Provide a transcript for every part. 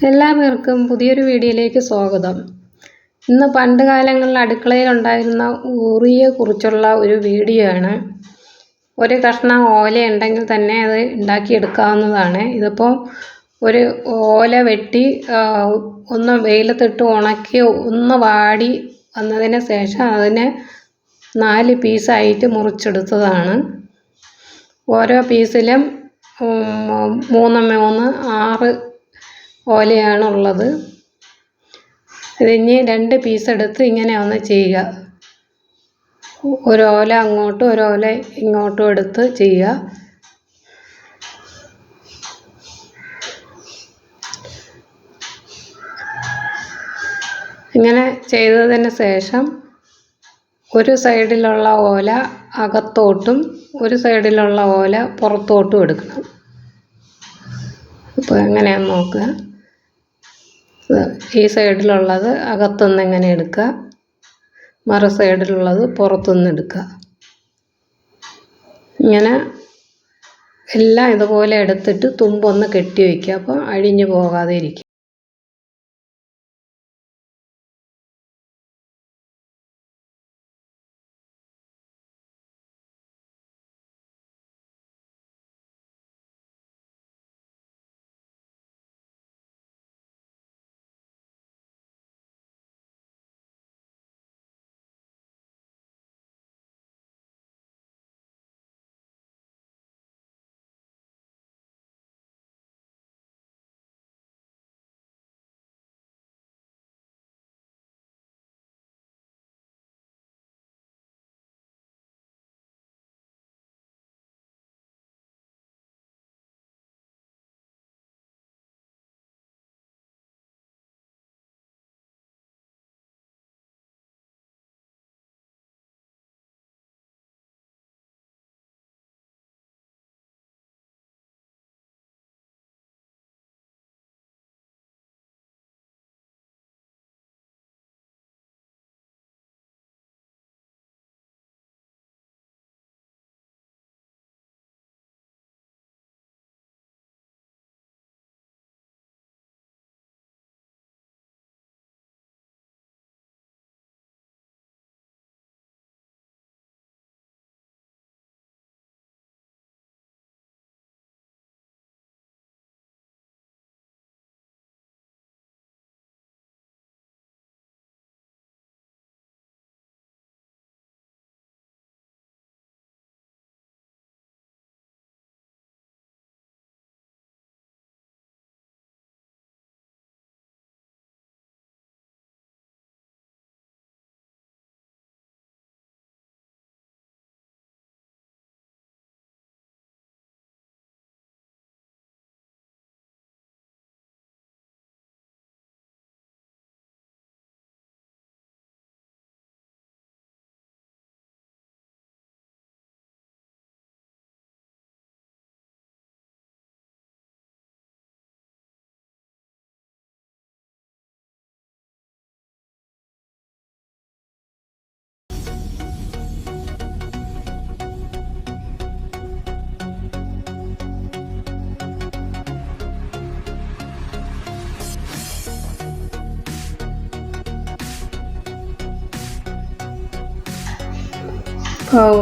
എല്ലാവർക്കും പുതിയൊരു വീഡിയോയിലേക്ക് സ്വാഗതം. ഇന്ന് പണ്ട് കാലങ്ങളിൽ അടുക്കളയിൽ ഉണ്ടായിരുന്ന ഉറിയെക്കുറിച്ചുള്ള ഒരു വീഡിയോ ആണ്. ഒരു കഷ്ണം ഓല ഉണ്ടെങ്കിൽ തന്നെ അത് ഉണ്ടാക്കിയെടുക്കാവുന്നതാണ്. ഇതിപ്പോൾ ഒരു ഓല വെട്ടി ഒന്ന് വെയിലത്തിട്ട് ഉണക്കി ഒന്ന് വാടി വന്നതിന് ശേഷം അതിനെ 4 പീസായിട്ട് മുറിച്ചെടുത്തതാണ്. ഓരോ പീസിലും 3 6 ഓലയാണുള്ളത്. ഇതിനി 2 പീസ് എടുത്ത് ഇങ്ങനെ ഒന്ന് ചെയ്യുക. ഒരു ഓല അങ്ങോട്ടും ഒരു ഓല ഇങ്ങോട്ടും എടുത്ത് ചെയ്യുക. ഇങ്ങനെ ചെയ്തതിന് ശേഷം ഒരു സൈഡിലുള്ള ഓല അകത്തോട്ടും ഒരു സൈഡിലുള്ള ഓല പുറത്തോട്ടും എടുക്കണം. അപ്പോൾ എങ്ങനെയാണെന്ന് നോക്കുക. ഈ സൈഡിലുള്ളത് അകത്തുനിന്ന് ഇങ്ങനെ എടുക്കുക, മറു സൈഡിലുള്ളത് പുറത്തുനിന്ന് എടുക്കുക. ഇങ്ങനെ എല്ലാം ഇതുപോലെ എടുത്തിട്ട് തുമ്പൊന്ന് കെട്ടി വയ്ക്കുക. അപ്പോൾ അഴിഞ്ഞു പോകാതെ ഇരിക്കും.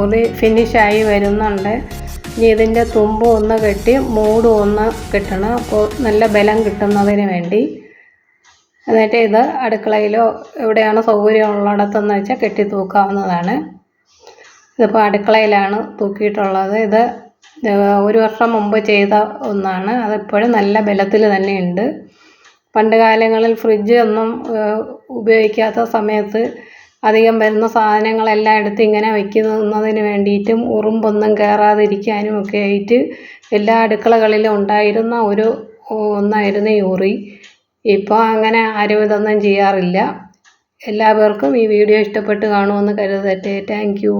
ഉറി ഫിനിഷായി വരുന്നുണ്ട്. ഇനി ഇതിൻ്റെ തുമ്പ് ഒന്ന് കെട്ടി മൂടും ഒന്ന് കെട്ടണം. അപ്പോൾ നല്ല ബലം കിട്ടുന്നതിന് വേണ്ടി. എന്നിട്ട് ഇത് അടുക്കളയിലോ എവിടെയാണ് സൗകര്യമുള്ളിടത്തെന്ന് വെച്ചാൽ കെട്ടി തൂക്കാവുന്നതാണ്. ഇതിപ്പോൾ അടുക്കളയിലാണ് തൂക്കിയിട്ടുള്ളത്. ഇത് 1 വർഷം മുമ്പ് ചെയ്ത ഒന്നാണ്. അതിപ്പോഴും നല്ല ബലത്തിൽ തന്നെ ഉണ്ട്. പണ്ട് കാലങ്ങളിൽ ഫ്രിഡ്ജ് ഒന്നും ഉപയോഗിക്കാത്ത സമയത്ത് അധികം വരുന്ന സാധനങ്ങളെല്ലാം എടുത്ത് ഇങ്ങനെ വയ്ക്കുന്നതിന് വേണ്ടിയിട്ടും ഉറുമ്പൊന്നും കയറാതിരിക്കാനും ഒക്കെ ആയിട്ട് എല്ലാ അടുക്കളകളിലും ഉണ്ടായിരുന്ന ഒന്നായിരുന്നു ഈ ഉറി. ഇപ്പോൾ അങ്ങനെ ആരും ഇതൊന്നും ചെയ്യാറില്ല. എല്ലാവർക്കും ഈ വീഡിയോ ഇഷ്ടപ്പെട്ട് കാണുമെന്ന് കരുതട്ടെ. Thank you.